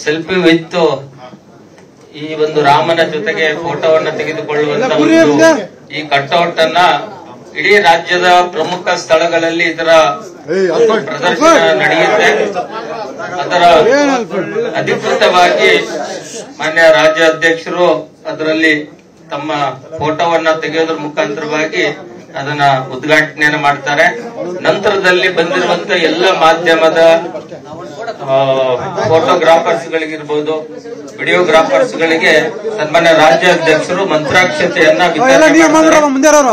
Selfie with ಈ ಒಂದು ರಾಮನ ಜೊತೆಗೆ ಫೋಟೋವನ್ನ ತೆಗೆದುಕೊಳ್ಳುವಂತ ಈ ಕಟ್ಔಟ್ ಅನ್ನ ಇಡೀ ರಾಜ್ಯದ ಪ್ರಮುಖ ಸ್ಥಳಗಳಲ್ಲಿ ಇದರ ಪ್ರದರ್ಶನ ನಡೆಯುತ್ತೆ. ಅದರ ಅಧಿಕೃತವಾಗಿ ಮಾನ್ಯ ರಾಜ್ಯಾಧ್ಯಕ್ಷರು ಅದರಲ್ಲಿ ತಮ್ಮ ಫೋಟೋವನ್ನ ತೆಗೆಯೋದ್ರ ಮುಖಾಂತರವಾಗಿ ಅದನ್ನ ಉದ್ಘಾಟನೆಯನ್ನು ಮಾಡ್ತಾರೆ. ನಂತರದಲ್ಲಿ ಬಂದಿರುವಂತ ಎಲ್ಲ ಮಾಧ್ಯಮದ ಫೋಟೋಗ್ರಾಫರ್ಸ್ ಗಳಿಗಿರ್ಬೋದು, ವಿಡಿಯೋಗ್ರಾಫರ್ಸ್ ಗಳಿಗೆ ಸನ್ಮಾನ್ಯ ರಾಜ್ಯಾಧ್ಯಕ್ಷರು ಮಂತ್ರಾಕ್ಷತೆಯನ್ನ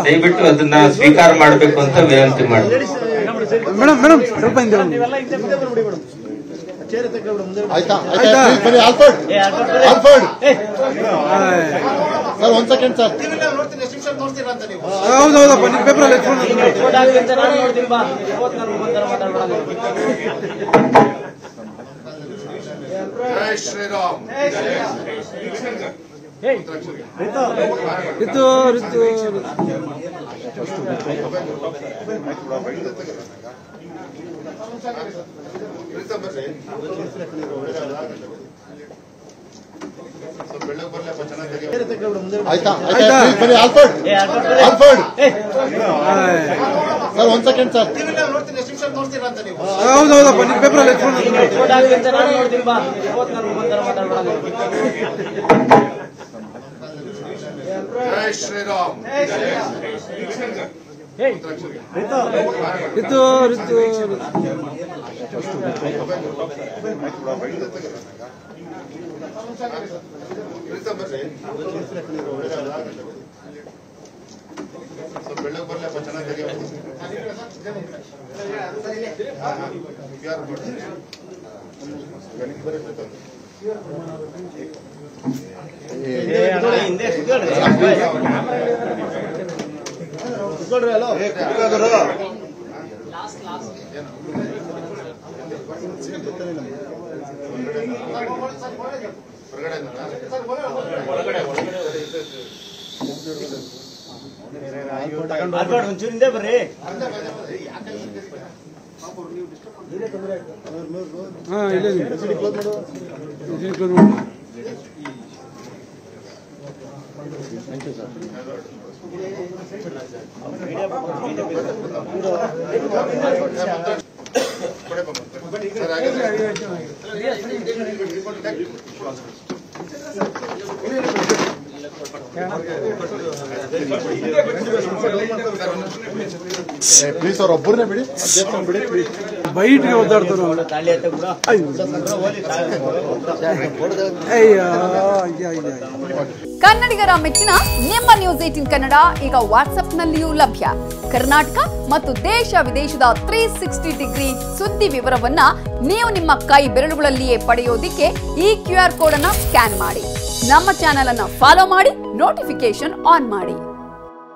ದಯವಿಟ್ಟು ಅದನ್ನ ಸ್ವೀಕಾರ ಮಾಡಬೇಕು ಅಂತ ವಿನಂತಿ ಮಾಡ್ತಾರೆ. ಸರ್ ಒಂದ್ ಸೆಕೆಂಡ್ ಸರ್. ಹೌದೌದಪ್ಪ ನಿಮ್ಮ ಪೇಪರ್ ಜೈ ಶ್ರೀರಾಮ್. ರಿತು ರಿತು ಆಯ್ತಾ ಬನ್ನಿ. ಆಲ್ಫರ್ಡ್ ಆಲ್ಫರ್ಡ್ ಸರ್ ಒಂದ್ ಸೆಕೆಂಡ್ ಸರ್. ಹೌದೌದಪ್ಪ ನಿಮ್ಮ ಪೇಪರ್ ಜೈ ಶ್ರೀರಾಮ್. ರಿತು ರಿತು ಬೆಳ್ಳಗೆ ಬರ್ಲಪ್ಪ ಚೆನ್ನಾಗಿ ಒಂಚೂರಿಂದ ಬರ್ರಿ. ಪ್ಲೀಸ್ ಅವ್ರ ಒಬ್ಬರನ್ನೇ ಬಿಡಿ, ಬಿಡಿ ಪ್ಲೀಸ್. ಬೈಟ್ಗೆ ಓದಾಡ್ತಾರ. ಕನ್ನಡಿಗರ ಮೆಚ್ಚಿನ ನಿಮ್ಮ ನ್ಯೂಸ್ 18 ಕನ್ನಡ ಈಗ ವಾಟ್ಸ್ಆಪ್ನಲ್ಲಿಯೂ ಲಭ್ಯ. ಕರ್ನಾಟಕ ಮತ್ತು ದೇಶ ವಿದೇಶದ 360 ಡಿಗ್ರಿ ಸುದ್ದಿ ವಿವರವನ್ನ ನೀವು ನಿಮ್ಮ ಕೈ ಬೆರಳುಗಳಲ್ಲಿಯೇ ಪಡೆಯೋದಿಕ್ಕೆ ಈ QR ಕೋಡ್ ಅನ್ನ ಸ್ಕ್ಯಾನ್ ಮಾಡಿ. ನಮ್ಮ ಚಾನೆಲ್ ಅನ್ನ ಫಾಲೋ ಮಾಡಿ, ನೋಟಿಫಿಕೇಶನ್ ಆನ್ ಮಾಡಿ.